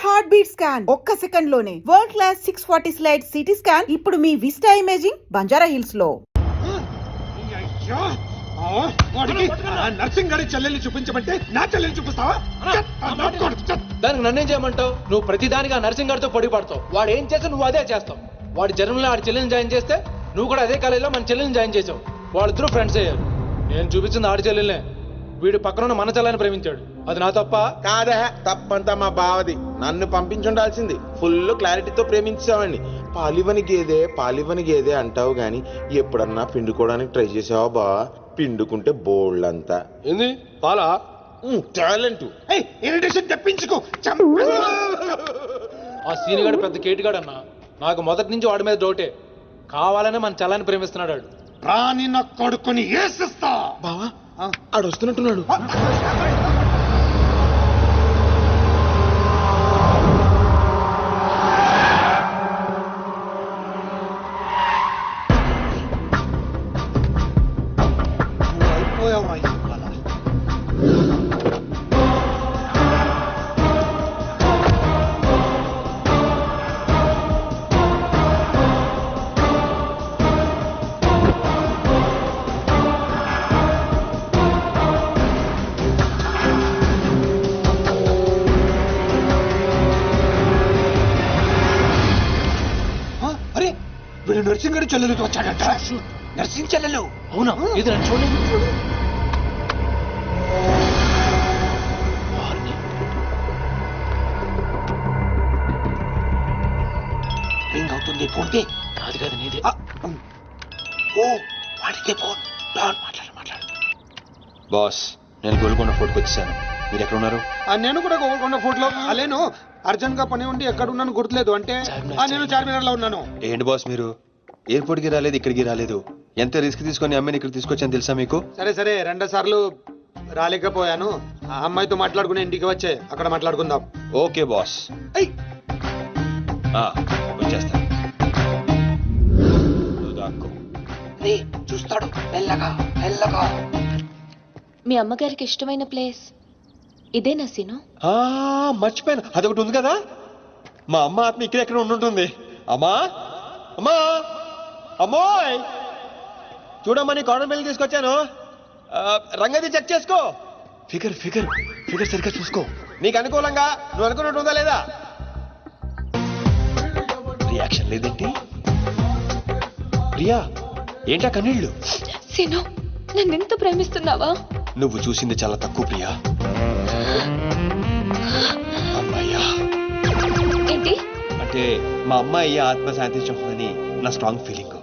Heart beat scan ఒక్క second లోనే world class 640 slide CT scan ఇప్పుడు మీ విస్టా ఇమేజింగ్ బంజారా హిల్స్ లో. నర్సింగ్ గారి చెల్లెల్ని చూపించమంటే నా చెల్లెల్ని చూపిస్తావా? దానికి నన్నేం చేయమంటావు? నువ్వు ప్రతిదానిగా నర్సింగ్ గారితో పొడి పడతావు. వాడు ఏం చేస్తే నువ్వు అదే చేస్తావు. వాడి జన్మలో ఆడి చెల్లెల్ని జాయిన్ చేస్తే నువ్వు కూడా అదే కాలేజీలో మన చెల్లెల్ని జాయిన్ చేసావు. వాళ్ళిద్దరూ ఫ్రెండ్స్ అయ్యారు. నేను చూపించింది ఆడి చెల్లెల్నే. వీడు పక్కన మన చెల్లెని ప్రేమించాడు. అది నా తప్ప కాదా? తప్పంతా మా బావది. నన్ను పంపించుండాల్సింది. ఫుల్ క్లారిటీతో ప్రేమించావండి. పాలివని గేదే అంటావు గాని ఎప్పుడన్నా పిండుకోవడానికి ట్రై చేసావా బావా? పిండుకుంటే బోల్డ్ అంతా. ఏంది పాలా? టాలెంట్. ఇరిటేషన్ తెప్పించుకో. ఆ సీనిగాడు పెద్ద కేటుగాడు అన్న. నాకు మొదటి నుంచి వాడి మీద డౌటే. కావాలనే మన చెల్లని ప్రేమిస్తున్నాడు వాడు. రాని నా కొడుకుని ఏసిస్తా. బావా ఆడు వస్తున్నట్టున్నాడు. అరే వీడు నర్సింగ్ గారి చెల్లెలతో వచ్చాడట. నర్సింగ్ చెల్లెలు. అవునా? ఇది నన్ను చూడలేదు. రింగ్ అవుతుంది. ఫోన్కి కాదు కాదు నీదే. ఓ వాడితే ఫోన్. మాట్లాడు. బాస్, నేను గోల్కొండ ఫోర్ట్కి వచ్చేసాను. మీరు ఎక్కడ ఉన్నారు? నేను కూడా గోల్కొండ ఫోర్ట్ లో. అలేను అర్జెంట్ గా పని ఉండి ఎక్కడ ఉన్నాను గుర్తులేదు అంటే నేను చార్మినార్ లో ఉన్నాను. ఏంటి బాస్ మీరు ఎయిర్పోర్ట్కి రాలేదు, ఇక్కడికి రాలేదు. ఎంత రిస్క్ తీసుకొని అమ్మాయిని ఇక్కడ తీసుకొచ్చాను తెలుసా మీకు? సరే 2 సార్లు రాలేకపోయాను. ఆ అమ్మాయితో మాట్లాడుకుని ఇంటికి వచ్చే అక్కడ మాట్లాడుకుందాం. ఓకే బాస్, వచ్చేస్తాను. నువ్వు దాక్కో. చూస్తాడు మెల్లగా. మీ అమ్మగారికి ఇష్టమైన ప్లేస్ ఇదేనా సీను? మర్చిపోయాను, అదొకటి ఉంది కదా. మా అమ్మ ఆత్మ ఇక్కడెక్కడ ఉండుంటుంది. అమ్మా అమ్మా అమ్మోయ్, చూడమ్మా నీ కాటన్ బిల్ తీసుకొచ్చాను. రంగది చెక్ చేసుకో. ఫిగర్ సరిగ్గా చూసుకో. నీకు అనుకూలంగా నువ్వు అనుకున్నట్టు ఉందా లేదా? రియాక్షన్ లేదేంటి? ప్రియా ఏంటా కన్నీళ్ళు? సీను, నన్ను ఎంత ప్రేమిస్తున్నావా? నువ్వు చూసింది చాలా తక్కువ ప్రియా. అమ్మాయ్యా ఏంటి అంటే మా అమ్మాయి ఆత్మ శాంతించని నా స్ట్రాంగ్ ఫీలింగ్.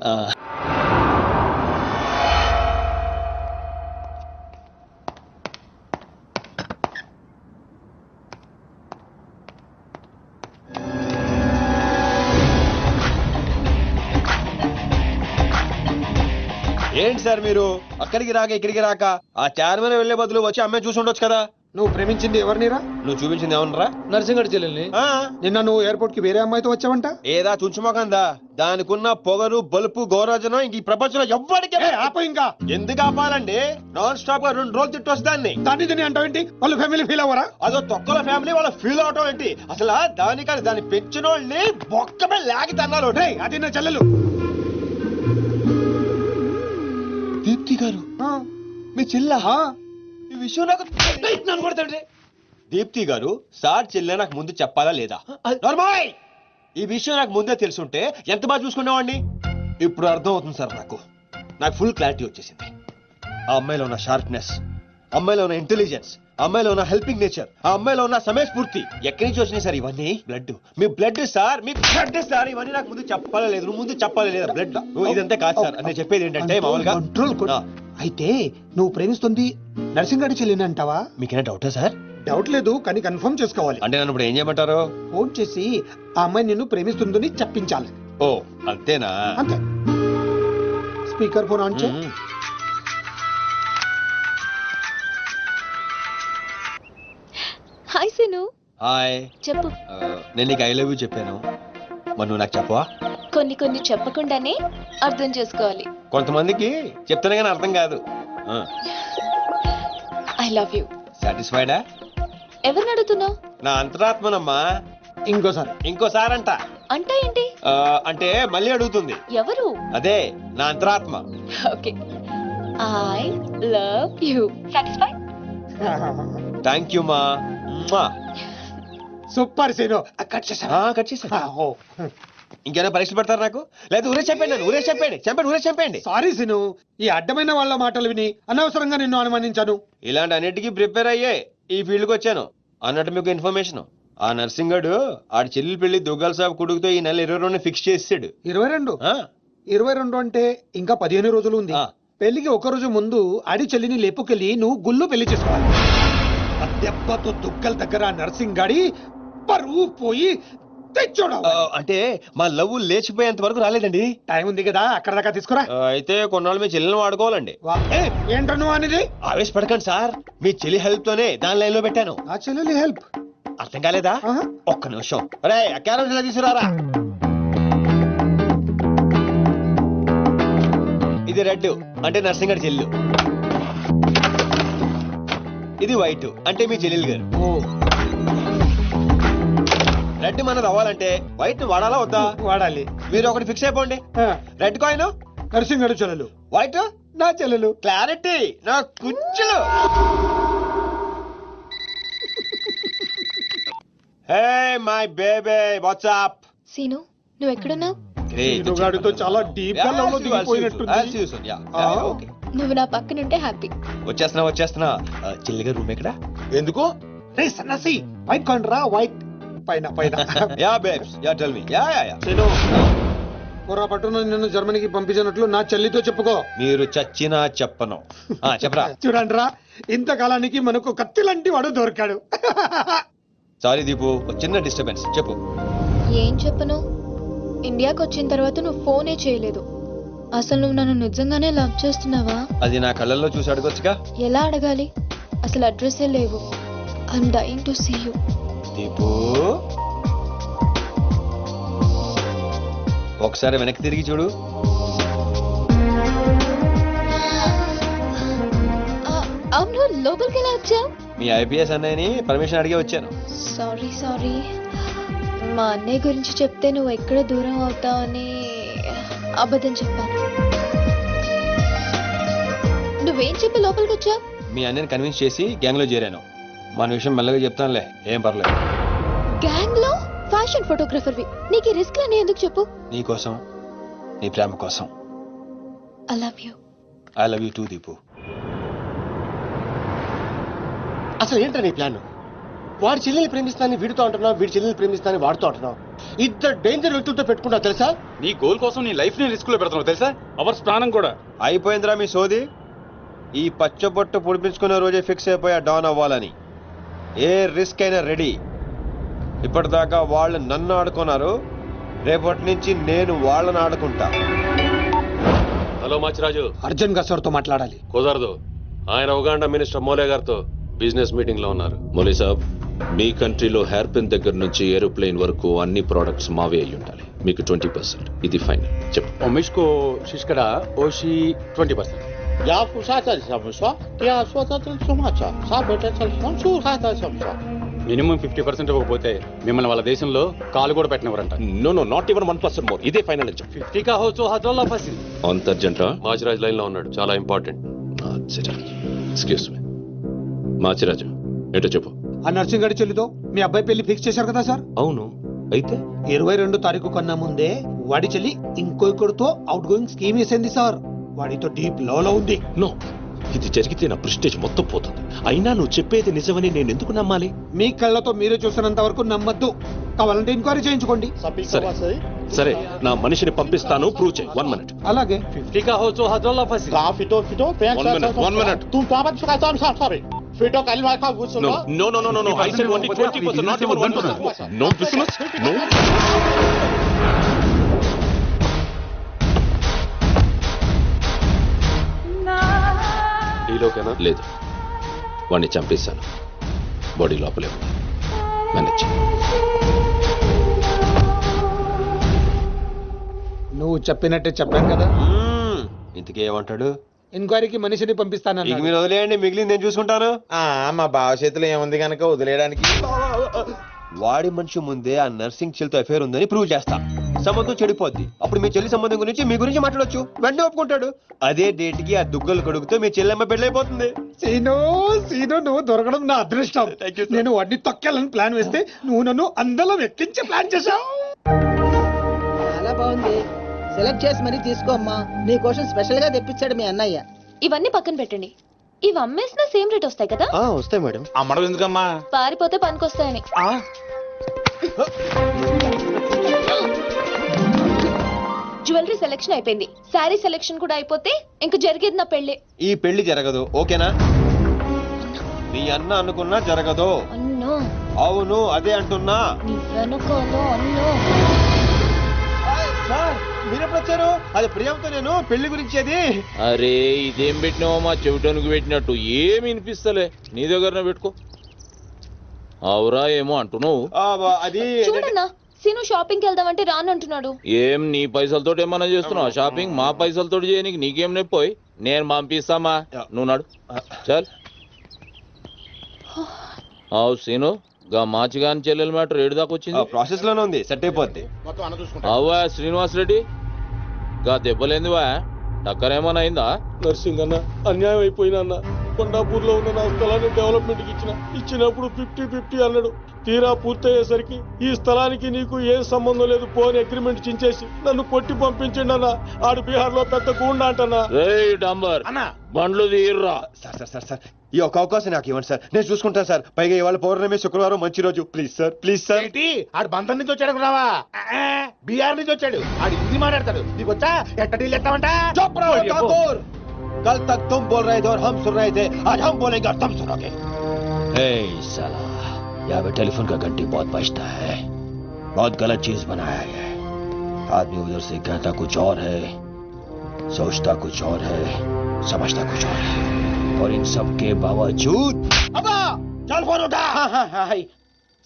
ఏంటి సార్ మీరు అక్కడికి రాక ఇక్కడికి రాక ఆ చార్మినార్ వెళ్లే బదులు వచ్చి అమ్మాయి చూసి ఉండొచ్చు కదా. నువ్వు ప్రేమించింది ఎవరినిరా? నువ్వు చూపించింది ఏమన్నారా? నర్సింగ్ గారి చెల్లెల్ని. నిన్న నువ్వు ఎయిర్పోర్ట్ కి వేరే అమ్మాయితో వచ్చావంట. ఏదా చుంచుమోకందా? దానికున్న పొగరు బలుపు గౌరవజనం ఇంక ఈ ప్రపంచంలో ఎవ్వడికి. ఆప ఇంకా ఎందుకు ఆపాలండి? నాన్ స్టాప్ గా 2 రోజులు తిట్టొచ్చు దాన్ని. దాన్ని అంటావేంటి? వాళ్ళు ఫ్యామిలీ ఫీల్ అవ్వరా? అదో తొక్కల ఫ్యామిలీ వాళ్ళ ఫీల్ అవటం ఏంటి? అసలు దానికని దాన్ని పెంచిన వాళ్ళని బొక్కమే లాగి తన్నారు. అది నా చెల్లెలు. దీప్తి గారు మీ చెల్ల ఈ విషయం నాకు నన్ను కొడతాడు. దీప్తి గారు సార్ చెల్లె నాకు ముందు చెప్పాలా లేదా? నార్మల్ ఈ విషయం నాకు ముందే తెలుసుంటే ఎంత బాగా చూసుకునేవాడిని. ఇప్పుడు అర్థం అవుతుంది సార్. నాకు ఫుల్ క్లారిటీ వచ్చేసింది. ఆ అమ్మాయిలో ఉన్న షార్ప్నెస్, అమ్మాయిలో ఉన్న ఇంటెలిజెన్స్, అమ్మాయిలో ఉన్న హెల్పింగ్ నేచర్, ఆ అమ్మాయిలో ఉన్న సమయస్ఫూర్తి ఎక్కడి నుంచి వచ్చినాయి సార్ ఇవన్నీ? బ్లడ్, మీ బ్లడ్ సార్, మీ బ్లడ్ సార్. ఇవన్నీ నాకు ముందు చెప్పాలా లేదు? నువ్వు ముందు చెప్పాలా లేదా? బ్లడ్ ఇదంతా కాదు సార్. నేను చెప్పేది ఏంటంటే మామూలుగా అయితే నువ్వు ప్రేమిస్తుంది నర్సింగ్ గారి చెల్లిని అంటావా? మీకేనా డౌటా సార్? డౌట్ లేదు, కానీ కన్ఫర్మ్ చేసుకోవాలి. అంటే నన్ను ఇప్పుడు ఏం చేయమంటారు? ఫోన్ చేసి ఆ అమ్మాయి నిన్ను ప్రేమిస్తుందని చెప్పించాలి. ఓ అంతేనా? అంతే. స్పీకర్ ఫోన్ ఆన్ చేయి. హాయ్ సీను. హాయ్. చెప్పు. నేను నీకు ఐ లవ్ యూ చెప్పాను, మరి నువ్వు నాకు చెప్పవా? కొన్ని చెప్పకుండానే అర్థం చేసుకోవాలి. కొంతమందికి చెప్తానే కానీ అర్థం కాదు. I love you. సాటిస్ఫైడా? ఎవరిని అడుగుతున్నావు? నా అంతరాత్మనమ్మా. ఇంకోసారి. ఇంకోసారంట అంటే ఏంటి? అంటే మళ్ళీ అడుగుతుంది. ఎవరు? అదే నా అంతరాత్మ. Okay. I love you. Satisfy? Thank you మా. Super scene. కట్ చేసా. కట్ చేసా. ఇంకేమైనా పరీక్షలు పెడతారు నాకు? లేదా ఊరే చెప్పండి, ఊరే చెప్పండి, చెప్పండి, ఊరే చెప్పండి. సారీ సీను, ఈ అడ్డమైన వాళ్ళ మాటలు విని అనవసరంగా నిన్ను అనుమానించాను. ఇలాంటి అన్నిటికీ ప్రిపేర్ అయ్యే ఈ ఫీల్డ్కి వచ్చాను. అన్నట్టు మీకు ఇన్ఫర్మేషన్, ఆ నర్సింగ్ గడు ఆడి చెల్లెలు పెళ్లి దుగ్గాల సాబ్ కొడుకుతో ఈ నెల 22 ఫిక్స్ చేసాడు. 22? 22 అంటే ఇంకా 15 రోజులు ఉంది. పెళ్లికి ఒక రోజు ముందు ఆడి చెల్లిని లేపుకెళ్ళి నువ్వు గుళ్ళు పెళ్లి చేసుకోవాలి. ఆ దెబ్బతో దుగ్గల దగ్గర నర్సింగ్ గాడి పరువు పోయి తెచ్చోడా. అంటే మా లవ్ లేచిపోయేంత వరకు రాలేదండి. టైం ఉంది కదా, అక్కడ దాకా తీసుకురా. అయితే కొన్నాళ్ళు మీ చెల్లెలను వాడుకోవాలండి. ఏంటో నువ్వు అనేది? ఆవేశపడకండి సార్, మీ చెల్లి హెల్ప్ తోనే దాని లైన్ లో పెట్టాను. ఆ చెల్లెలి హెల్ప్ అర్థం కాలేదా? ఒక్క నిమిషం. అరే క్యారెట్ ఇలా తీసుకురారా. ఇది రెడ్ అంటే నర్సింగ్ గారి చెల్లు, ఇది వైట్ అంటే మీ చెల్లెలు గారు. రెడ్ మనది అవ్వాలంటే వైట్ వాడాలా వద్దా? వాడాలి. మీరు ఒకటి ఫిక్స్ అయిపోండి. రెడ్ కాయిన్ నర్సింగ్ గారు చెల్లెలు, వైట్ నా చెల్లెలు. క్లారిటీ నా కుచ్చులు. Hey my baby WhatsApp. Seenu, నువ్వు ఎక్కడున్నావు? గాడితో చాలా డీప్ గా లవ్ లో దిగిపోయినట్టుంది. నువ్వు నా పక్కనుంటే హ్యాపీ. వచ్చేస్తున్నా. చెల్లిగా రూమ్ ఎక్కడ? ఎందుకు? రే సన్నసి, వైట్ కాయిన్ రా. వైట్ పైన పైన. Yeah babes, yeah tell me. Yeah పొరపాటున నిన్ను జర్మనీకి పంపించినట్లు నా చెల్లితో చెప్పుకో. మీరు చచ్చినా చెప్పను. చెప్పరా. చూడండి రా, ఇంతకాలానికి మనకు కత్తి లాంటి వాడు దొరికాడు. సారీ దీపు, చిన్న డిస్టర్బెన్స్. చెప్పు. ఏం చెప్పను? ఇండియాకి వచ్చిన తర్వాత నువ్వు ఫోనే చేయలేదు. అసలు నువ్వు నన్ను నిజంగానే లవ్ చేస్తున్నావా? అది నా కళ్ళల్లో చూసి అడగొచ్చుగా. ఎలా అడగాలి? అసలు అడ్రస్సే లేవు. I'm dying to see you. Deepu, ఒకసారి వెనక్కి తిరిగి చూడు. అవును, లోపలికి ఎలా వచ్చావు? మీ ఐపీఎస్ అన్నయ్యని పర్మిషన్ అడిగే వచ్చాను. సారీ. మా అన్నయ్య గురించి చెప్తే నువ్వు ఎక్కడ దూరం అవుతావని అబద్ధం చెప్పాను. నువ్వేం చెప్పి లోపలికి వచ్చావు? మీ అన్నయ్యని కన్విన్స్ చేసి గ్యాంగ్ లో చేరాను. మన విషయం మెల్లగా చెప్తానులే, ఏం పర్లేదు. గ్యాంగ్ లో ఫ్యాషన్ ఫోటోగ్రఫర్వి, నీకు రిస్క్ అని ఎందుకు చెప్పు? నీ కోసం, నీ ప్రేమ కోసం. I love you. I love you two Deepu. అసలు ఏంటో నీ ప్లాన్? వాడి చెల్లెల్ని ప్రేమిస్తానని వీడితో అంటున్నావు, వీడి చెల్లెల్ని ప్రేమిస్తానని వాడితో అంటున్నావు. ఇద్దరు డేంజర్ వ్యక్తులతో పెట్టుకుంటావు తెలుసా? నీ గోల్ కోసం నీ లైఫ్ ని రిస్క్ లో పెడుతున్నావు తెలుసా? అవర్స్ ప్రాణం కూడా. అయిపోయిందిరా మీ సోది. ఈ పచ్చబొట్టు పొడిపించుకునే రోజే ఫిక్స్ అయిపోయా డాన్ అవ్వాలని. ఏ రిస్క్ అయినా రెడీ. ఇప్పటిదాకా వాళ్ళు నన్ను ఆడుకున్నారు, రేపటి నుంచి నేను వాళ్ళని ఆడుకుంటా. హలో మాచిరాజు, అర్జున్ గా సార్తో మాట్లాడాలి. కుదరదు. ఆయన ఉగాండా మినిస్టర్ మోలే గారితో బిజినెస్ మీటింగ్ లో ఉన్నారు. మోలీ సాబ్, మీ కంట్రీలో హెయిర్ పిన్ దగ్గర నుంచి ఏరోప్లేన్ వరకు అన్ని ప్రోడక్ట్స్ మావే అయి ఉండాలి. మీకు 20%. ఇది ఫైనల్. చెప్పు. Omișco și șcăra o și 20%. या फुसाचा समस्या त्या स्वतःचा समाचा సాబెటల్ సంసు సాతా సంసా. మినిమం 50% ఇవ్వకపోతే మిమ్మల్ని వాళ్ళ దేశంలో కాలు కూడా పెట్టనివ్వరంట. No no, not even 1% more. ఇదే ఫైనల్ అని చెప్పు. 50 का हो तो हजोला फसिल. అంత అర్జెంట్ రా? మాచిరాజ్ లైన్ లో ఉన్నాడు, చాలా important. Machiraj, excuse me. Machiraju, ఏంటో చెప్పు. ఆ నర్సింగ్ గారి చెల్లితో మీ అబ్బాయి పెళ్లి ఫిక్స్ చేశారు కదా సార్? అవును, అయితే 22 తారీఖు కన్నా ముందే వాడి చెల్లి ఇంకొకరితో అవుట్ గోయింగ్ స్కీమ్ వేసింది సార్. వాడితో డీప్ లో ఉంది. నో, ఇది జరిగితే నా ప్రెస్టేజ్ మొత్తం పోతుంది. అయినా నువ్వు చెప్పేది నిజమని నేను ఎందుకు నమ్మాలి? మీ కళ్ళతో మీరే చూసినంత వరకు నమ్మద్దు. కావాలంటే ఎంక్వైరీ చేయించుకోండి. సరే, నా మనిషిని పంపిస్తాను, ప్రూవ్ చేయి. 1 minute. అలాగే. 50 का हो तो hजोला फसिल. కా ఫిటో ఫిటో One minute. తు పాపా ఫిటో సారీ ఫిటో కలిమా కా No, గుసలో. no, no, no, no. I said only 20%, not even 1%. No business, no. డీలోకేనా? లేదు, వాడిని చంపేశాను. బాడీ లోపలే ఉంది. మేనేజ్. నువ్వు చెప్పినట్టే చెప్పాను కదా. ఇంతకీ ఏమంటాడు? ఎంక్వైరీకి మనిషిని ఇక పంపిస్తానన్నాడు. మీరు వదిలేయండి, మిగిలింది నేను చూసుకుంటాను. మా బావ చేతిలో ఏముంది కనుక వదిలేయడానికి. వాడి మనిషి ముందే ఆ నర్సింగ్ చెల్లితో అఫేర్ ఉందని ప్రూవ్ చేస్తా. సంబంధం చెడిపోద్ది. అప్పుడు మీ చెల్లి సంబంధం గురించి మీ గురించి మాట్లాడొచ్చు. వెంటనే ఒప్పుకుంటాడు. అదే డేట్ కి ఆ దుగ్గలు కొడుకుతో మీ చెల్లెమ్మ పెళ్ళైపోతుంది. సీను సీను నువ్వు దొరకడం నా అదృష్టం. Thank you, sir. నేను వాడిని తొక్కాలని ప్లాన్ వేస్తే నువ్వు నన్ను అందలం ఎక్కించే ప్లాన్ చేశావు. చాలా బాగుంది. సెలెక్ట్ చేసి మరీ తీసుకో అమ్మా. నీ కోసం స్పెషల్ గా తెప్పించాడు మీ అన్నయ్య. ఇవన్నీ పక్కన పెట్టండి. ఇవి అమ్మేసిన సేమ్ రేట్ వస్తాయి కదా? వస్తాయి మేడం. అమ్మడం ఎందుకమ్మా? పారిపోతే పనికొస్తాయని. జ్యువెలరీ సెలెక్షన్ అయిపోయింది. శారీ సెలెక్షన్ కూడా అయిపోతే ఇంక జరిగేది నా పెళ్ళి. ఈ పెళ్లి జరగదు. ఓకేనా? నీ అన్న అనుకున్నా జరగదు. అన్నో అవును అదే అంటున్నా. నీ వెనకాల అన్నో. సార్ మీరెప్పుడు వచ్చారు? అది ప్రియాంతో నేను పెళ్లి గురించేది. అరే ఇదేం పెట్టినావో మా చెవిటానికి పెట్టినట్టు ఏమి వినిపిస్తలే. నీ దగ్గరనే పెట్టుకో. అవురా ఏమో అంటున్నావు. అది చూడన్నా, సీను షాపింగ్ కి వెళ్దామంటే రానంటున్నాడు. ఏం నీ పైసలతో ఏమన్నా చేస్తున్నావు షాపింగ్? మా పైసలతో చేయనికి నీకేం నొప్పోయి? నేను పంపిస్తామా, నువ్వు నాడు చల్. అవు సీను, గా మాచిగాని చెల్లెల మ్యాటర్ ఏడు దాకా వచ్చింది. ప్రాసెస్ లోనే ఉంది. సెట్ అయిపోద్ది. అవ్వా శ్రీనివాస్ రెడ్డి, గా దెబ్బలేందివా? టక్కరేమన్నా అయిందా? నర్సింగ్ అన్న అన్యాయం అయిపోయినా అన్న. కొండాపూర్ లో ఉన్న నా స్థలాన్ని డెవలప్మెంట్ కి ఇచ్చినప్పుడు 50-50 అన్నాడు. తీరా పూర్తయ్యేసరికి ఈ స్థలానికి నీకు ఏ సంబంధం లేదు పోని అగ్రిమెంట్ చించేసి నన్ను కొట్టి పంపించండి అన్న. ఆడు బీహార్ లో పెద్ద గూండా అంటన్నా. రేయ్ డంబర్, బండ్లు తీర్రా. సార్ సార్ సార్ సార్ ఈ ఒక అవకాశం నాకు ఇవ్వండి సార్. నేను చూసుకుంటాను సార్. పైగా ఇవాళ పౌర్ణమి, శుక్రవారం మంచి రోజు. Please sir, please sir. ఆడు బంధం నుంచి వచ్చాడు రావా? బీహార్ నుంచి వచ్చాడు. ఆడు హిందీ మాట్లాడతాడు. నీకు వచ్చా? ఎట్ట డీల్ ఎత్తామంటా? चुप रहो ठाकुर। कल तक तुम बोल रहे थे और हम सुन रहे थे, आज हम बोलेंगे और तुम सुनोगे। साला यहाँ पे टेलीफोन का घंटी बहुत बजता है। बहुत गलत चीज बनाया है। आदमी उधर से कहता कुछ और है, सोचता कुछ और है, समझता कुछ और है, और इन सब के बावजूद अब्बा चल फोन उठा।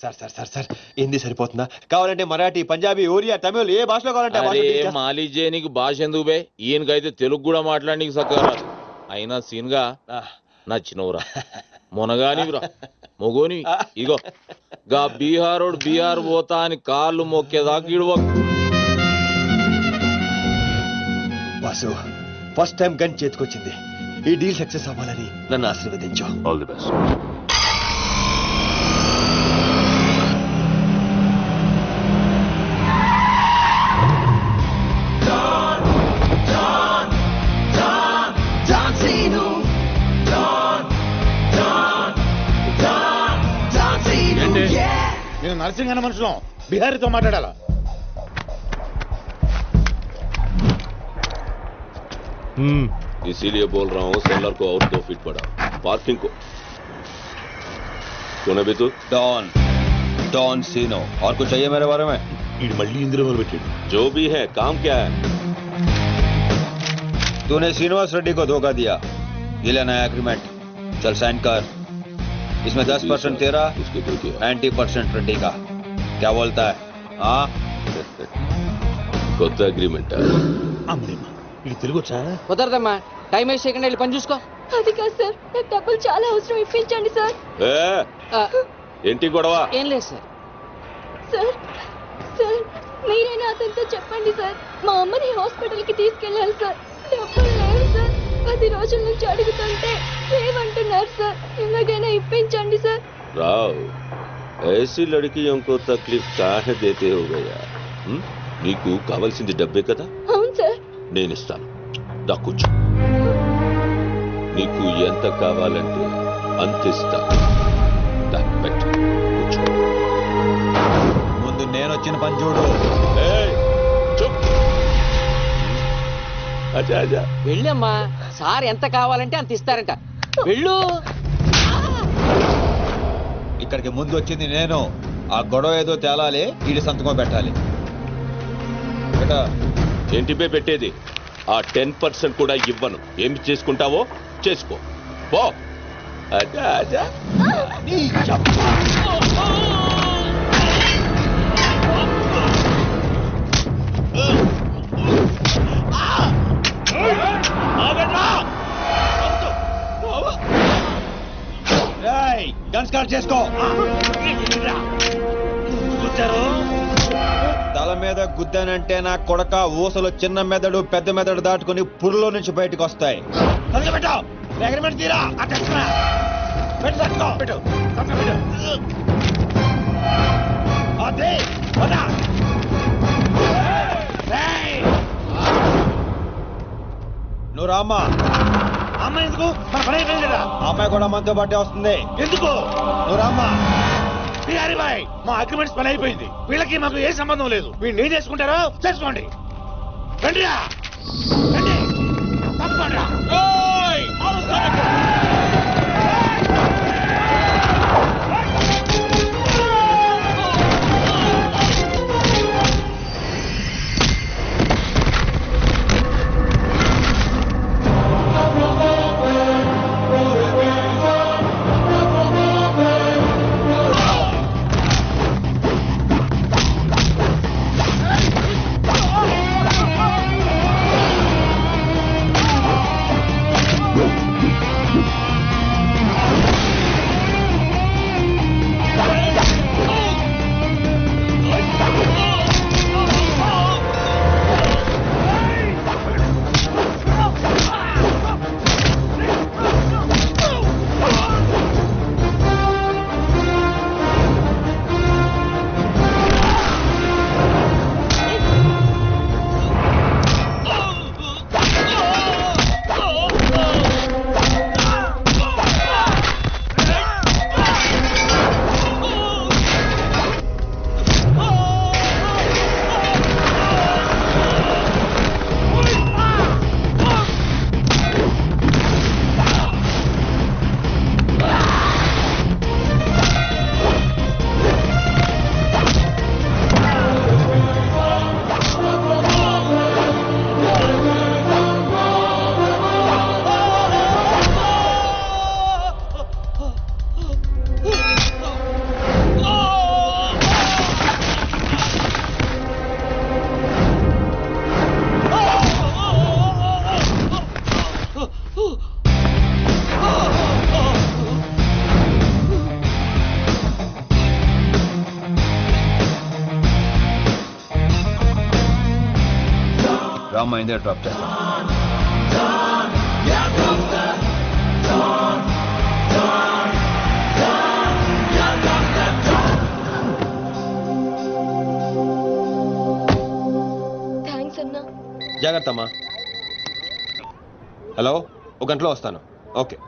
Sir sir sir sir Hindi సరిపోతుందా? కావాలంటే మరాఠీ, పంజాబీ, ఒరియా, తమిళ్ ఏ భాషలో కావాలంటే ఆ భాషలో అరే teach చేస్తా. మాలిజే నీకు భాష ఎందుకు బే? ఈయనకైతే తెలుగు కూడా మాట్లాడనీకి సక్కగా రాదు. అయినా సీన్గా నచ్చినవురా, మొనగానివిరా, మొగోని. ఇగో గా బీహారోడు బీహార్ పోతా అని కాళ్ళు మొక్కేదాకా ఇడవ. వాసు ఫస్ట్ టైం గన్ చేతికొచ్చింది. ఈ డీల్ సక్సెస్ అవ్వాలని నన్ను ఆశీర్వదించు. All the best. నేను నర్సింగ్ అన్న మనుషులం బిహారీతో మాట్లాడాలా? इसीलिए बोल रहा हूँ सेलर को और 2 फीट बढ़ा, पार्किंग को. कौन है बे तू? डॉन डॉन सीनो। और कुछ चाहिए मेरे बारे में? जो भी है, काम क्या है? तूने श्रीनिवास रेड्डी को धोखा दिया, ये लेना है एग्रीमेंट। चल साइन कर। इसमें 10% तेरा, उसके कोई किया 90% रेड्डी का। क्या बोलता है? हाँ కొత్త అగ్రిమెంట్. ఇది తెలుగు వచ్చా? కుదరదమ్మా. టైం వేస్ట్ చేయకుండా వెళ్ళి పని చూసుకో. అది కాదు సార్, నాకు డబ్బులు చాలా అవసరం, ఇప్పించండి సార్. ఏంటి గొడవ? ఏం లేదు సార్. సార్ సార్ మీరైనా అతనితో చెప్పండి సార్. మా అమ్మని హాస్పిటల్ కి తీసుకెళ్ళాలి సార్. డబ్బులు లేవు సార్. 10 రోజుల నుంచి అడుగుతుంటే లేవంటున్నారు సార్. ఎలాగైనా ఇప్పించండి సార్. రావ్, ऐसी लड़कियों को तकलीफ काहे देते हो गया? నీకు కావాల్సింది డబ్బే కదా? అవును సార్. నేను ఇస్తాను, దా కూర్చో. నీకు ఎంత కావాలంటే అంత ఇస్తా. దా పెట్టు, కూర్చో. ముందు నేను వచ్చిన పని చూడు. ఏయ్, చూప్. అచ్చా అచ్చా. వెళ్ళమ్మా. సార్ ఎంత కావాలంటే అంత ఇస్తారంట. వెళ్ళు. ఇక్కడికి ముందు వచ్చింది నేను. ఆ గొడవ ఏదో తేలాలి, ఈడి సంతకం పెట్టాలి. ఏంటి పే పెట్టేది? ఆ 10% కూడా ఇవ్వను. ఏమి చేసుకుంటావో చేసుకో, పో. అచ్చా అచ్చా. గన్ స్టార్ట్ చేసుకో. వచ్చారు? తల మీద గుద్దానంటే నా కొడక ఊసలు చిన్న మెదడు పెద్ద మెదడు దాటుకుని పురులో నుంచి బయటకు వస్తాయి. పెట్టు అగ్రిమెంట్ తీరా పెట్టు తట్టుకో పెట్టు పెట్టు అదే నువ్వు రామ్మా. అమ్మ ఎందుకు మన పని అయిపోయింది కదా. అమ్మాయి కూడా మనతో పాటే వస్తుంది. ఎందుకు? నువ్వు రామ్మా. హరిబాయ్ మా అగ్రిమెంట్స్ పని అయిపోయింది. వీళ్ళకి మాకు ఏ సంబంధం లేదు. వీళ్ళు ఏం చేసుకుంటారో చేసుకోండి. రండిరా రండి తప్పకుండా రామ్మా ఇందే డ్రాప్ చేస్తా. థ్యాంక్స్ అన్నా. జాగ్రత్త అమ్మా. హలో, ఒక గంటలో వస్తాను. ఓకే.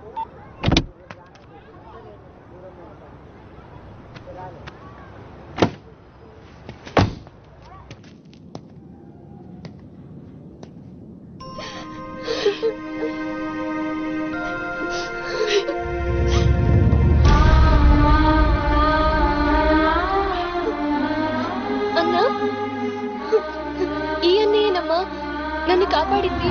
అన్నా ఈ అన్నయ్యనమ్మా నన్ను కాపాడింది.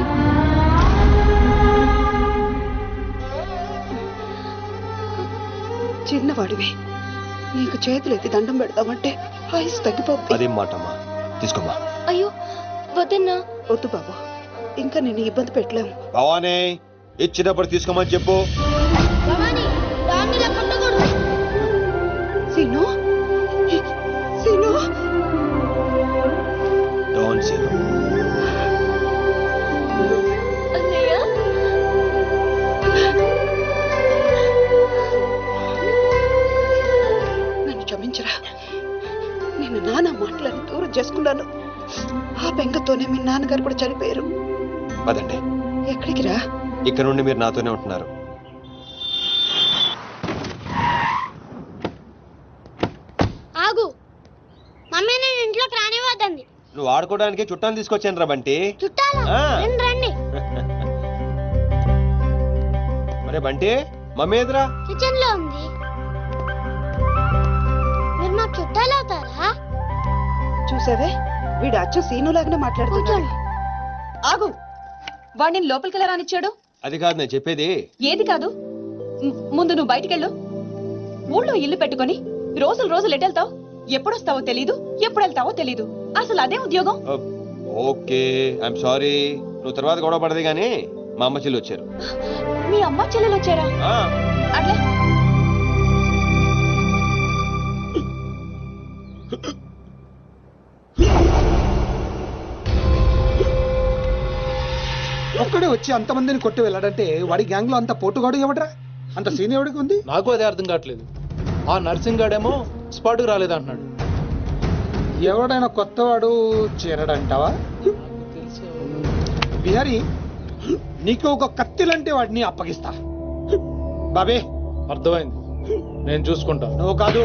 చిన్నవాడివి, నీకు చేతులెత్తి దండం పెడతామంటే ఆయుస్ తగ్గిపోతుంది. అదేం మాటమ్మా, తీసుకోమ్మా. అయ్యో వద్దన్నా. వద్దు బాబు, ఇంకా నేను ఇబ్బంది పెట్టలేము. భవానీ, ఇచ్చినప్పుడు తీసుకోమని చెప్పు. సీను, సీను, డోంట్ సీను. అన్నయ్య నన్ను క్షమించరా. నేను నాన్న మాటలను దూరం చేసుకున్నాను. ఆ బెంగతోనే మీ నాన్నగారు కూడా చనిపోయారు. పదండి. ఎక్కడికి రా? ఇక్కడ నుండి మీరు నాతోనే ఉంటున్నారు. ఆగు, మమ్మీ నేను ఇంట్లోకి రానివ్వద్దండి. నువ్వు ఆడుకోవడానికి చుట్టాలు తీసుకొచ్చాను రా బంటి. చుట్టాలు ఆ. రండి. మరే బంటి, మమ్మీ ఎదురా? కిచెన్ లో ఉంది. మీరు నాకు చుట్టాలు అవుతారా? చూసావే, వీడు అచ్చు సీనులాగానే మాట్లాడుతున్నాడు. ఆగు, వాడిని లోపలికి ఎలా రానిచ్చాడు? అది కాదు నేను చెప్పేది. ఏది కాదు? ముందు నువ్వు బయటికెళ్ళు. ఊళ్ళో ఇల్లు పెట్టుకొని రోజులు రోజులు ఎటెళ్తావు? ఎప్పుడొస్తావో తెలీదు, ఎప్పుడు వెళ్తావో తెలీదు. అసలు అదే ఉద్యోగం. Okay, I'm sorry. నువ్వు తర్వాత గొడవ పడదే గానీ మా అమ్మ చెల్లి వచ్చారు. మీ అమ్మ చెల్లెలు వచ్చారా? అట్లా ఒక్కడే వచ్చి అంతమందిని కొట్టి వెళ్ళాడంటే వాడి గ్యాంగ్ లో అంత పోటుగాడు ఎవడరా? అంత సీన్ ఎవడికి ఉంది? నాకు అదే అర్థం కావట్లేదు. ఆ నర్సింగ్ గాడేమో స్పాట్కి రాలేదంటున్నాడు. ఎవడైనా కొత్తవాడు చేరడంటావా? బిహారీ, నీకు ఒక కత్తిలంటే వాడిని అప్పగిస్తా. బాబే, అర్థమైంది, నేను చూసుకుంటా. నువ్వు కాదు,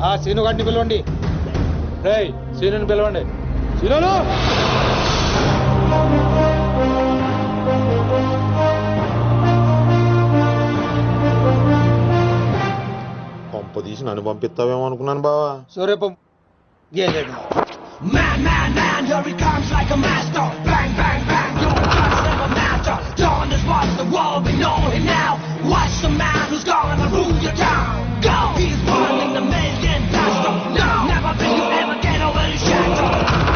ఆ సీనుగాడిని పిలవండి. రేయ్, సీనుని పిలవండి. సీనును పంప తీసి నన్ను పంపిస్తావేమో అనుకున్నాను బావా. సూర్యపం గేదెడు. Man, man, man, here he comes like a master. Bang, bang, bang, your guns never matter. Dawn has watched the world, we know him now. Watch the man who's gonna rule your town. Go! He's running the million faster. No! Never think you ever get over his shadow.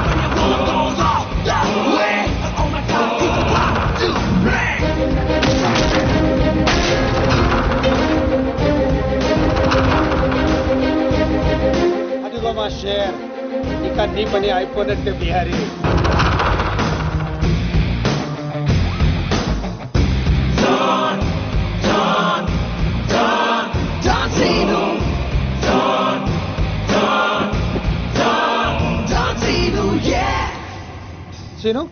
When your world goes off the way, oh my God, he's about to play. అదిగో మా share, ఇక నీ పని అయిపోయినట్టే Bihari. Dawn, dawn, dawn, dawn, Zeno. Dawn, dawn, dawn, dawn, Zeno, yeah. Seenu,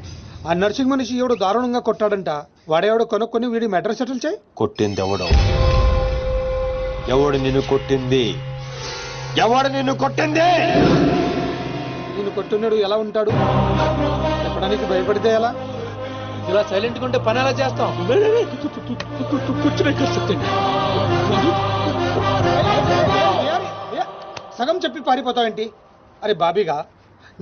ఆ nursing మనిషి ఎవడు దారుణంగా కొట్టాడంట. వాడేవాడు కొనుక్కొని వీడి మెడ్రస్ సెటిల్ చేయి. కొట్టింది ఎవడు? ఎవడు నిన్ను కొట్టింది? ఎవడు నిన్ను కొట్టింది? నేను కొట్టున్నాడు ఎలా ఉంటాడు చెప్పడానికి భయపడితే ఎలా? ఇలా సైలెంట్ గా ఉంటే పని ఎలా చేస్తాం? సగం చెప్పి పారిపోతావేంటి? అరే బాబీగా,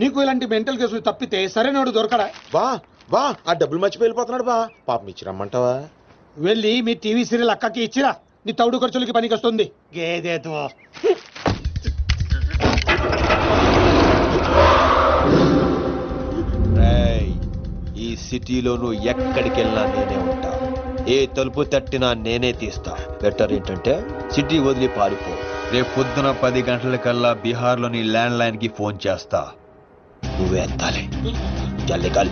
నీకు ఇలాంటి మెంటల్ కేసులు తప్పితే సరైనడు దొరకడా? బా బా, ఆ డబ్బులు మర్చిపోయి వెళ్ళిపోతున్నాడు బా. పాపం ఇచ్చిరమ్మంటావా? వెళ్ళి మీ టీవీ సీరియల్ అక్కకి ఇచ్చిరా, నీ తౌడు ఖర్చులకి పనికి వస్తుంది. గేదేతో ఈ సిటీలో నువ్వు ఎక్కడికి వెళ్ళినా నేనే ఉంటా. ఏ తలుపు తట్టినా నేనే తీస్తా. బెటర్ ఏంటంటే సిటీ వదిలి పారిపో. రేపు పొద్దున 10 గంటలకల్లా బీహార్లోని ల్యాండ్ లైన్ కి ఫోన్ చేస్తా. నువ్వే ఎత్తాలి. జల్లి కాలి.